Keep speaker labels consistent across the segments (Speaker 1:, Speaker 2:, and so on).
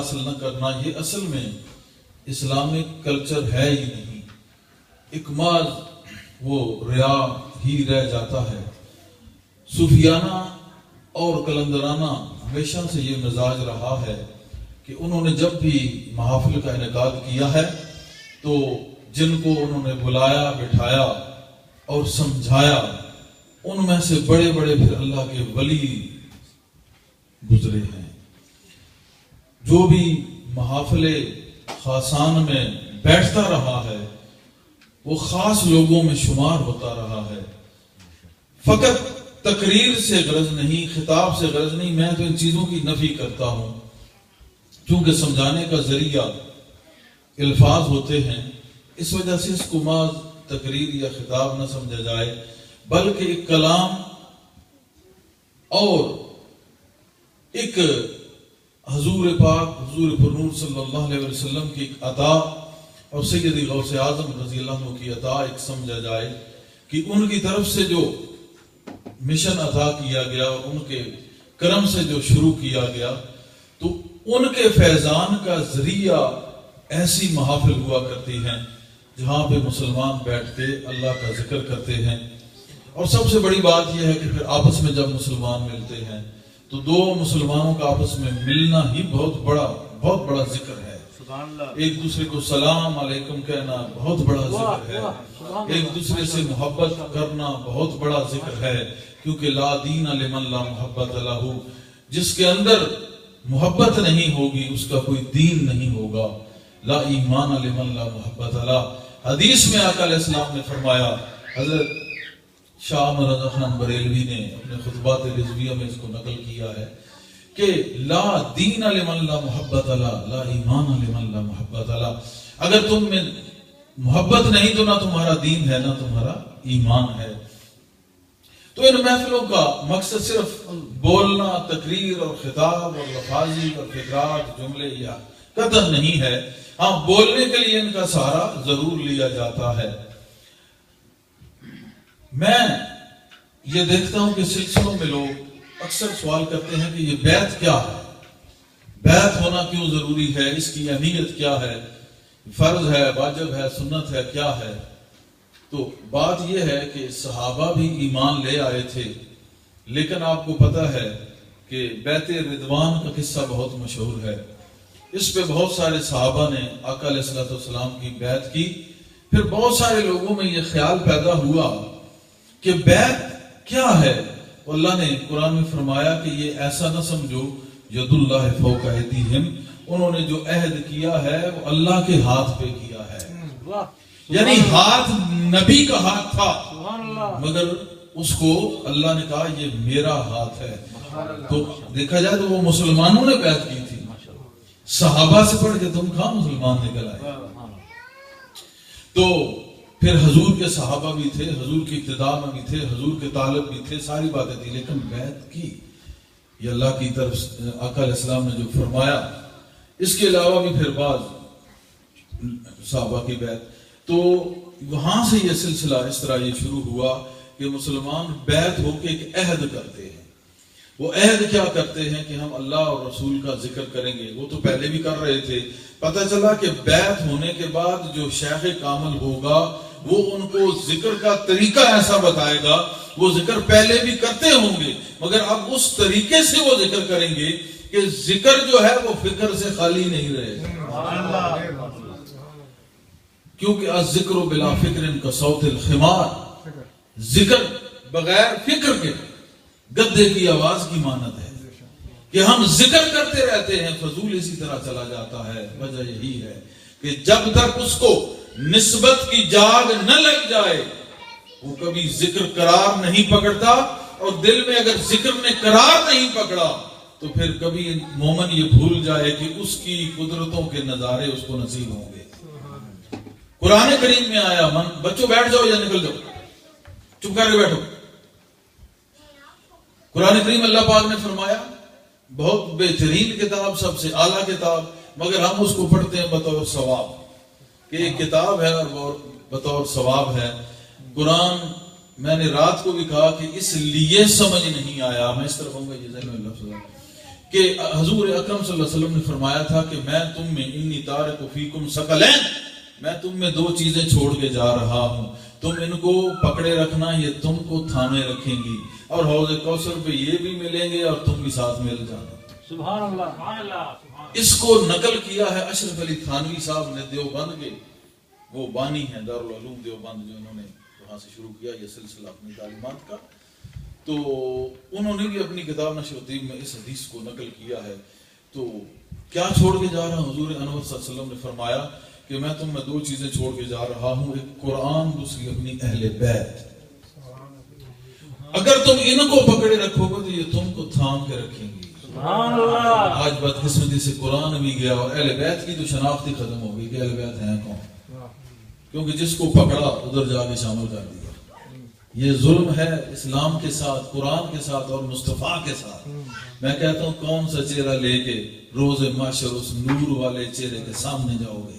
Speaker 1: حاصل نہ کرنا، یہ اصل میں اسلامک کلچر ہے ہی نہیں، ایک محض وہ ریا ہی رہ جاتا ہے۔ صوفیانہ اور کلندرانہ ہمیشہ سے یہ مزاج رہا ہے کہ انہوں نے جب بھی محافل کا انعقاد کیا ہے تو جن کو انہوں نے بلایا، بٹھایا اور سمجھایا، ان میں سے بڑے بڑے پھر اللہ کے ولی گزرے ہیں۔ جو بھی محافل خاصان میں بیٹھتا رہا ہے وہ خاص لوگوں میں شمار ہوتا رہا ہے۔ فقط تقریر سے غرض نہیں، خطاب سے غرض نہیں، میں تو ان چیزوں کی نفی کرتا ہوں، چونکہ سمجھانے کا ذریعہ الفاظ ہوتے ہیں، اس وجہ سے اس کو محض تقریر یا خطاب نہ سمجھا جائے، بلکہ ایک کلام اور ایک حضور پاک، حضور پرنور صلی اللہ علیہ وسلم کی ایک عطا اور سیدی غوث اعظم رضی اللہ عنہ کی عطا ایک سمجھا جائے کہ ان کی طرف سے جو مشن عطا کیا گیا اور ان کے کرم سے جو شروع کیا گیا، تو ان کے فیضان کا ذریعہ ایسی محافل ہوا کرتی ہیں جہاں پہ مسلمان بیٹھتے اللہ کا ذکر کرتے ہیں۔ اور سب سے بڑی بات یہ ہے کہ پھر آپس میں جب مسلمان ملتے ہیں تو دو مسلمانوں کا آپس میں ملنا ہی بہت بڑا ذکر ہے۔ ایک دوسرے کو سلام علیکم کہنا بہت بڑا ذکر ہے، ایک دوسرے سے محبت کرنا بہت بڑا ذکر ہے، کیونکہ لا دین لمن لا محبت لہ، جس کے اندر محبت نہیں ہوگی اس کا کوئی دین نہیں ہوگا۔ لا ایمان لمن لا محبت لہ، حدیث میں آقا علیہ السلام نے فرمایا، حضرت شاہ احمد رضا خان بریلوی نے اپنے خطبات رضویہ میں اس کو نقل کیا ہے کہ لا دین لمن لا محبت لہ، لا ایمان لمن لا محبت لہ، اگر تم میں محبت نہیں تو نہ تمہارا دین ہے نہ تمہارا ایمان ہے۔ تو ان محفلوں کا مقصد صرف بولنا، تقریر اور خطاب اور لفاظی اور فقرات، جملے یا قطن نہیں ہے، ہاں بولنے کے لیے ان کا سہارا ضرور لیا جاتا ہے۔ میں یہ دیکھتا ہوں کہ سلسلوں میں لوگ اکثر سوال کرتے ہیں کہ یہ بیعت کیا ہے، بیعت ہونا کیوں ضروری ہے، اس کی اہمیت کیا ہے، فرض ہے، واجب ہے، سنت ہے، کیا ہے؟ تو بات یہ ہے کہ صحابہ بھی ایمان لے آئے تھے، لیکن آپ کو پتہ ہے کہ بیعت رضوان کا قصہ بہت مشہور ہے، اس پہ بہت سارے صحابہ نے آقا علیہ الصلوۃ والسلام کی بیعت کی۔ پھر بہت سارے لوگوں میں یہ خیال پیدا ہوا کہ بیعت کیا ہے، تو اللہ نے قرآن میں فرمایا کہ یہ ایسا نہ سمجھو ید اللہ فوق ایدیہم، انہوں نے جو عہد کیا ہے وہ اللہ کے ہاتھ پہ کیا ہے، یعنی ہاتھ نبی کا ہاتھ تھا مگر اس کو اللہ نے کہا یہ میرا ہاتھ ہے۔ تو دیکھا جائے تو وہ مسلمانوں نے بیعت کی تھی، صحابہ سے پڑھ کے تم کہاں مسلمان نکل آئے؟ تو پھر حضور کے صحابہ بھی تھے، حضور کی ابتداء میں بھی تھے، حضور کے طالب بھی تھے، ساری باتیں تھی، لیکن بیعت کی یہ اللہ کی طرف آقا علیہ السلام نے جو فرمایا۔ اس کے علاوہ بھی پھر بعض صحابہ کی بیعت، تو وہاں سے یہ سلسلہ اس طرح یہ شروع ہوا کہ مسلمان بیعت ہو کے ایک عہد کرتے ہیں۔ وہ عہد کیا کرتے ہیں کہ ہم اللہ اور رسول کا ذکر کریں گے، وہ تو پہلے بھی کر رہے تھے، پتہ چلا کہ بیعت ہونے کے بعد جو شیخ کامل ہوگا وہ ان کو ذکر کا طریقہ ایسا بتائے گا، وہ ذکر پہلے بھی کرتے ہوں گے مگر اب اس طریقے سے وہ ذکر کریں گے کہ ذکر جو ہے وہ فکر سے خالی نہیں رہے گا، کیونکہ الذکر بلا فکر کصوت الخمار، ذکر بغیر فکر کے گدے کی آواز کی مانند ہے کہ ہم ذکر کرتے رہتے ہیں، فضول اسی طرح چلا جاتا ہے۔ وجہ یہی ہے کہ جب تک اس کو نسبت کی جاگ نہ لگ جائے وہ کبھی ذکر قرار نہیں پکڑتا، اور دل میں اگر ذکر نے قرار نہیں پکڑا تو پھر کبھی مومن یہ بھول جائے کہ اس کی قدرتوں کے نظارے اس کو نصیب ہوں گے۔ قرآن کریم میں آیا، بچوں بیٹھ جاؤ یا نکل جاؤ، چپ کر کے بیٹھو۔ قرآن کریم اللہ پاک نے فرمایا بہت بہترین کتاب، سب سے اعلیٰ کتاب، مگر ہم اس کو پڑھتے ہیں بطور ثواب کہ ایک کتاب ہے اور بطور ثواب ہے۔ قرآن میں نے رات کو بھی کہا کہ اس لیے سمجھ نہیں آیا، میں اس طرف ہوں گا یہ ذہن میں لفظ ہے کہ حضور اکرم صلی اللہ علیہ وسلم نے فرمایا تھا کہ میں تم میں انی تارک فیکم ثقلین، میں تم میں دو چیزیں چھوڑ کے جا رہا ہوں، تم ان کو پکڑے رکھنا، یہ تم کو تھامے رکھیں گی، اور حوض کوثر پہ یہ بھی ملیں گے اور تم بھی ساتھ مل جانا۔
Speaker 2: سبحان اللہ، سبحان اللہ۔
Speaker 1: اس کو نقل کیا ہے اشرف علی تھانوی صاحب نے دیوبند کے، وہ بانی ہیں دارالعلوم دیوبند، جو انہوں نے وہاں سے شروع کیا یہ سلسلہ اپنی تعلیمات کا، تو انہوں نے بھی اپنی کتاب نشر الدین میں اس حدیث کو نقل کیا ہے۔ تو کیا چھوڑ کے جا رہا ہوں؟ حضور انور صلی اللہ علیہ وسلم نے فرمایا کہ میں تم میں دو چیزیں چھوڑ کے جا رہا ہوں، ایک قرآن، دوسری اپنی اہل بیت۔ اگر تم ان کو پکڑے رکھو گے تو یہ تم کو تھام کے رکھیں گی۔ آج بدقسمتی سے قرآن بھی گیا اور اہل بیت کی تو شناخت ہی ختم ہو گئی کہ اہل بیت ہیں کون، کیونکہ جس کو پکڑا ادھر جا کے شامل کر دیا۔ یہ ظلم ہے اسلام کے ساتھ، قرآن کے ساتھ اور مصطفیٰ کے ساتھ۔ میں کہتا ہوں کون سا چہرہ لے کے روز محشر اس نور والے چہرے کے سامنے جاؤ گے؟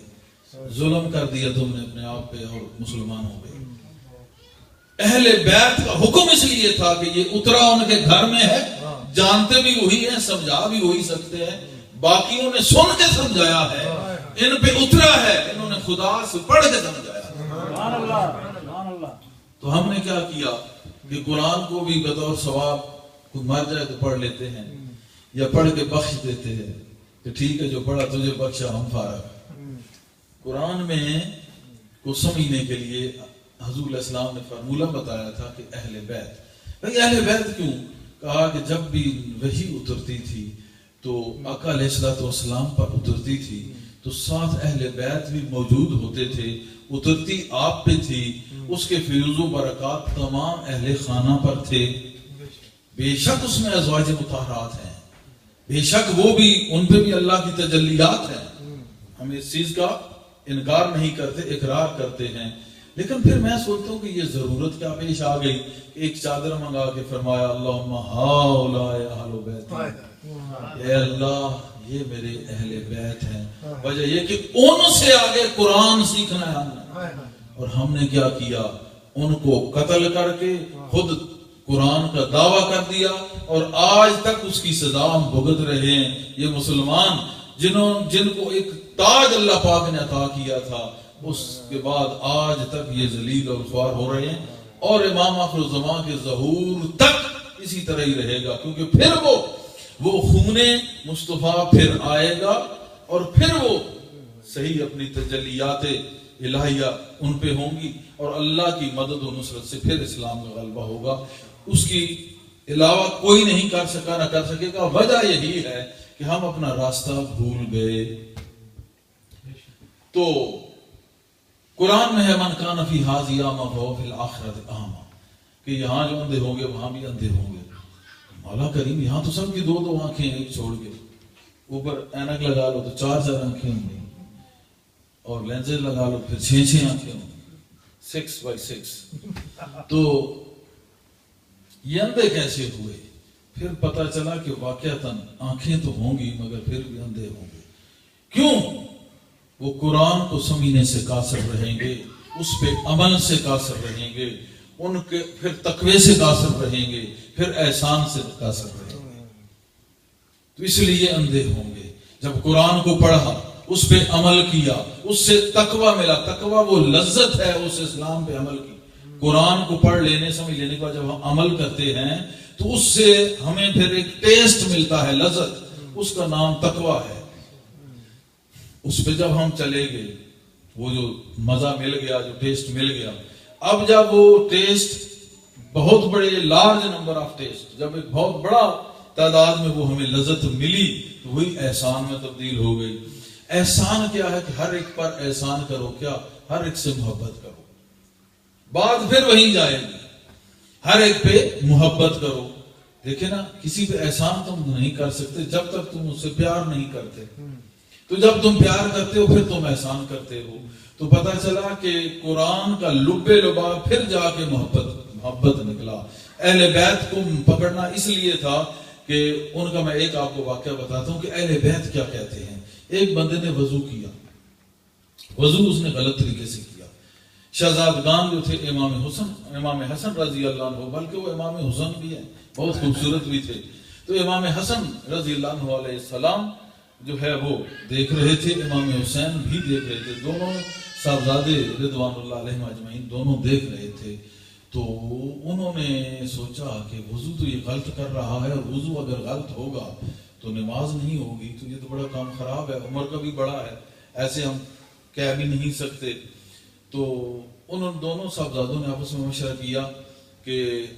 Speaker 1: ظلم کر دیا تم نے اپنے آپ پہ اور مسلمان ہو گئے۔ اہل بیت کا حکم اس لیے تھا کہ یہ اترا ان کے گھر میں ہے، جانتے بھی وہی ہیں، سمجھا بھی وہی سکتے ہیں، باقیوں نے سن کے سمجھایا ہے، ان پہ اترا ہے، انہوں نے خدا سے پڑھ کے سمجھایا۔
Speaker 2: سبحان اللہ، سبحان اللہ۔
Speaker 1: تو ہم نے کیا کیا کہ قرآن کو بھی بطور ثواب، کوئی مر جائے تو پڑھ لیتے ہیں یا پڑھ کے بخش دیتے ہیں کہ ٹھیک ہے جو پڑھا تجھے بخشا، ہم فارغ۔ قرآن میں کو سمجھنے کے لیے حضور علیہ السلام نے فارمولہ بتایا تھا کہ اہل بیت۔ بھائی اہل بیت کیوں کہا؟ کہ جب بھی وحی اترتی تھی تو آقا علیہ السلام پر اترتی تھی تو ساتھ اہل بیت بھی موجود ہوتے تھے، اترتی آپ پہ تھی، اس کے فیض و برکات تمام اہل خانہ پر تھے۔ بے شک اس میں ازواج مطہرات ہیں، بے شک وہ بھی، ان پہ بھی اللہ کی تجلیات ہیں، ہم اس چیز کا انکار نہیں کرتے، اقرار کرتے ہیں۔ لیکن پھر میں سوچتا ہوں کہ یہ ضرورت کیا پیش آ گئی؟ ایک چادر منگا کے فرمایا اللہم ہاؤلائی اہل بیت، اے اللہ یہ میرے اہل بیت ہیں۔ وجہ یہ کہ ان سے آگے قرآن سیکھنا ہے ہم نے، اور ہم نے کیا کیا؟ ان کو قتل کر کے خود قرآن کا دعویٰ کر دیا، اور آج تک اس کی سزا ہم بھگت رہے ہیں۔ یہ مسلمان جن کو ایک تاج اللہ پاک نے عطا کیا تھا، اس کے بعد آج تک یہ ذلیل اور خوار ہو رہے ہیں، اور امام آخر الزمان کے ظہور تک اسی طرح ہی رہے گا، کیونکہ پھر وہ خون مصطفیٰ پھر آئے گا، اور پھر وہ صحیح اپنی تجلیات الہیہ ان پہ ہوں گی، اور اللہ کی مدد و نصرت سے پھر اسلام کا غلبہ ہوگا۔ اس کی علاوہ کوئی نہیں کر سکا، نہ کر سکے گا۔ وجہ یہی ہے کہ ہم اپنا راستہ بھول گئے۔ تو قرآن میں ہے من کان فی ھذہ اعمی فہو فی الآخرۃ اعمی، کہ یہاں جو اندھے ہوں گے وہاں بھی اندھے ہوں گے۔ مولا کریم یہاں تو سب کی دو دو آنکھیں ایک چھوڑ کے، اوپر اینک لگا لو تو چار چار آنکھیں ہوں گی، اور لینزز لگا لو پھر 6 آنکھیں ہوں گی، 6x6۔ تو یہ اندھے کیسے ہوئے؟ پھر پتہ چلا کہ واقعتاً آنکھیں تو ہوں گی مگر پھر بھی اندھے ہوں گے۔ کیوں؟ وہ قرآن کو سمجھنے سے قاصر رہیں گے، اس پہ عمل سے قاصر رہیں گے، ان کے پھر تقوی سے قاصر رہیں گے، پھر احسان سے قاصر رہیں گے، تو اس لیے اندھے ہوں گے۔ جب قرآن کو پڑھا، اس پہ عمل کیا، اس سے تقوی ملا۔ تقوی وہ لذت ہے اس اسلام پہ عمل کی۔ قرآن کو پڑھ لینے، سمجھ لینے کے بعد جب ہم عمل کرتے ہیں تو اس سے ہمیں پھر ایک ٹیسٹ ملتا ہے، لذت، اس کا نام تقوی ہے۔ اس پہ جب ہم چلے گئے، وہ جو مزہ مل گیا، جو ٹیسٹ مل گیا، اب جب وہ ٹیسٹ بہت بڑے لارج نمبر آف ٹیسٹ، جب ایک بہت بڑا تعداد میں وہ ہمیں لذت ملی تو وہی احسان میں تبدیل ہو گئی۔ احسان کیا ہے؟ کہ ہر ایک پر احسان کرو، کیا؟ ہر ایک سے محبت کرو۔ بات پھر وہیں جائے گی، ہر ایک پہ محبت کرو۔ دیکھیں نا، کسی پہ احسان تم نہیں کر سکتے جب تک تم اس سے پیار نہیں کرتے، تو جب تم پیار کرتے ہو پھر تم احسان کرتے ہو۔ تو پتہ چلا کہ قرآن کا لبے لباب پھر جا کے محبت نکلا۔ اہل بیت کو پکڑنا اس لیے تھا کہ ان کا میں ایک آپ کو واقعہ بتاتا ہوں کہ اہل بیت کیا کہتے ہیں۔ ایک بندے نے وضو کیا، وضو اس نے غلط طریقے سے کیا۔ شہزادگان جو تھے امام حسن رضی اللہ عنہ، بلکہ وہ امام حسن بھی ہیں، بہت خوبصورت بھی تھے، تو تو امام حسن رضی اللہ عنہ علیہ السلام جو ہے وہ دیکھ رہے تھے، امام حسین بھی دیکھ رہے تھے، دونوں صاحبزادے رضوان اللہ علیہم اجمعین دونوں دیکھ رہے تھے۔ تو انہوں نے سوچا کہ وضو تو یہ غلط کر رہا ہے، اور وضو اگر غلط ہوگا تو نماز نہیں ہوگی، تو یہ تو بڑا کام خراب ہے، عمر کا بھی بڑا ہے، ایسے ہم کہہ بھی نہیں سکتے۔ تو انہوں دونوں صاحبزادوں نے آپس میں مشورہ کیا کہ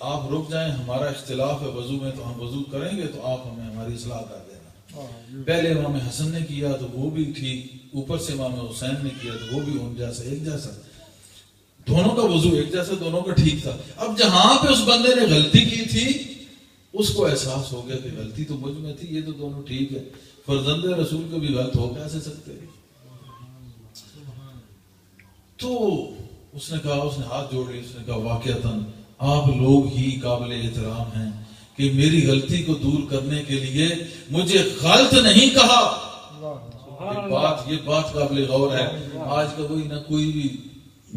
Speaker 1: آپ رک جائیں، ہمارا اختلاف ہے وضو میں، تو ہم وضو کریں گے تو آپ ہمیں ہماری اصلاح کر دینا۔ پہلے امام حسن نے کیا تو وہ بھی ٹھیک، اوپر سے امام حسین نے کیا تو وہ بھی ان جیسا ایک جیسا، دونوں کا وضو ایک جیسا، دونوں کا ٹھیک تھا۔ اب جہاں پہ اس بندے نے غلطی کی تھی اس کو احساس ہو گیا کہ غلطی تو مجھ میں تھی، یہ تو دونوں ٹھیک ہے، فرزند رسول کو بھی غلط ہو کیسے سکتے۔ تو اس نے کہا، اس نے ہاتھ جوڑ لی، اس نے کہا واقعتاً آپ لوگ ہی قابل احترام ہیں کہ میری غلطی کو دور کرنے کے لیے مجھے غلط نہیں کہا۔ یہ بات قابل غور ہے۔ آج کا کوئی نہ کوئی بھی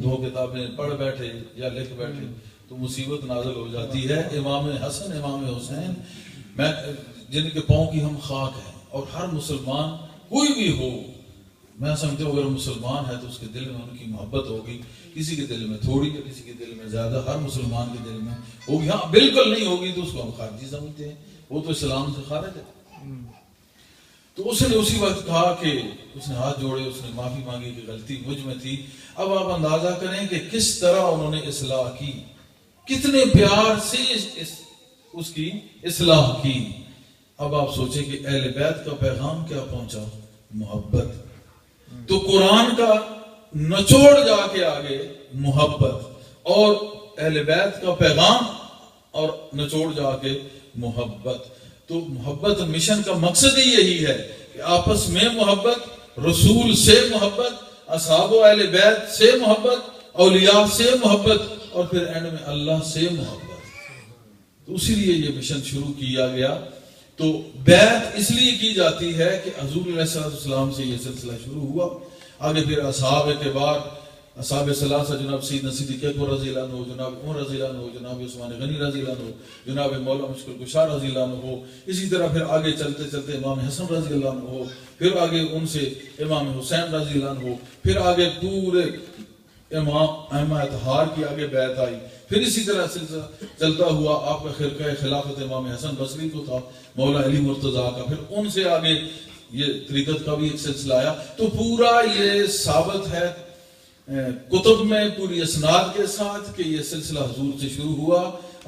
Speaker 1: دو کتابیں پڑھ بیٹھے یا لکھ بیٹھے تو مصیبت نازل ہو جاتی ہے۔ امام حسن امام حسین جن کے پاؤں کی ہم خاک ہیں، اور ہر مسلمان کوئی بھی ہو، میں سمجھتا ہوں اگر مسلمان ہے تو اس کے دل میں ان کی محبت ہوگی، کسی کے دل میں تھوڑی یا کسی کے دل میں زیادہ، ہر مسلمان کے دل میں ہوگی۔ ہاں بالکل نہیں ہوگی تو اس کو ہم خارجی سمجھتے ہیں، وہ تو اسلام سے خارج ہے۔ تو اس نے اسی وقت کہا کہ اس نے ہاتھ جوڑے، اس نے معافی مانگی کہ غلطی مجھ میں تھی۔ اب آپ اندازہ کریں کہ کس طرح انہوں نے اصلاح کی، کتنے پیار سے اس کی اصلاح کی۔ اب آپ سوچیں کہ اہل بیت کا پیغام کیا پہنچا، محبت۔ تو قرآن کا نچوڑ جا کے آگے محبت، اور اہل بیت کا پیغام اور نچوڑ جا کے محبت۔ تو محبت مشن کا مقصد ہی یہی ہے کہ آپس میں محبت، رسول سے محبت، اصحاب و اہل بیت سے محبت، اولیاء سے محبت، اور پھر اینڈ میں اللہ سے محبت۔ تو اسی لیے یہ مشن شروع کیا گیا۔ تو بیعت اس لیے کی جاتی ہے کہ حضور علیہ السلام سے یہ سلسلہ شروع ہوا۔ آگے پھر اصحاب کبار، اصحاب ثلاثہ، جناب سیدنا صدیق اکبر رضی اللہ عنہ، جناب عمر رضی اللہ عنہ، جناب عثمان غنی رضی اللہ عنہ، جناب مولا مشکل کشا رضی اللہ عنہ، اسی طرح پھر آگے چلتے چلتے امام حسن رضی اللہ عنہ، پھر آگے ان سے امام حسین رضی اللہ عنہ، پھر آگے پورے امام اطہار کی آگے بیعت آئی۔ پھر اسی طرح سلسلہ چلتا ہوا، آپ کا خرقہ خلافت امام حسن بصری کو تھا، مولا علی مرتضیٰ کا، پھر ان سے آگے یہ طریقت کا بھی ایک سلسلہ آیا۔ تو پورا یہ ثابت ہے کتب میں پوری اسناد کے ساتھ کہ یہ سلسلہ حضور سے شروع ہوا،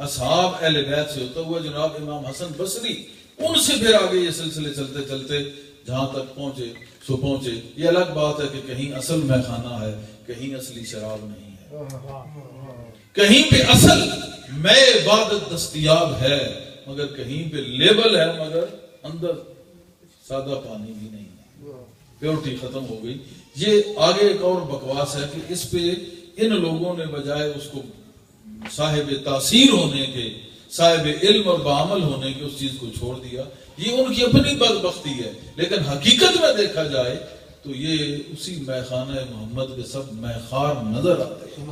Speaker 1: اصحاب اہل بیت سے ہوتا ہوا جناب امام حسن بصری، ان سے پھر آگے یہ سلسلے چلتے چلتے جہاں تک پہنچے سو پہنچے۔ یہ الگ بات ہے کہ کہیں اصل میخانہ ہے، کہیں اصلی شراب نہیں ہے، کہیں پہ اصل میں عبادت دستیاب ہے، مگر کہیں پہ لیبل ہے، مگر اندر سادہ پانی بھی نہیں ہے، پیورٹی ختم ہو گئی۔ یہ آگے ایک اور بکواس ہے کہ اس پہ ان لوگوں نے بجائے اس کو صاحب تاثیر ہونے کے، صاحب علم اور بعمل ہونے کے اس چیز کو چھوڑ دیا۔ یہ ان کی اپنی بدبختی ہے، لیکن حقیقت میں دیکھا جائے تو یہ اسی میخانہ محمد کے سب میخار نظر آتے ہیں۔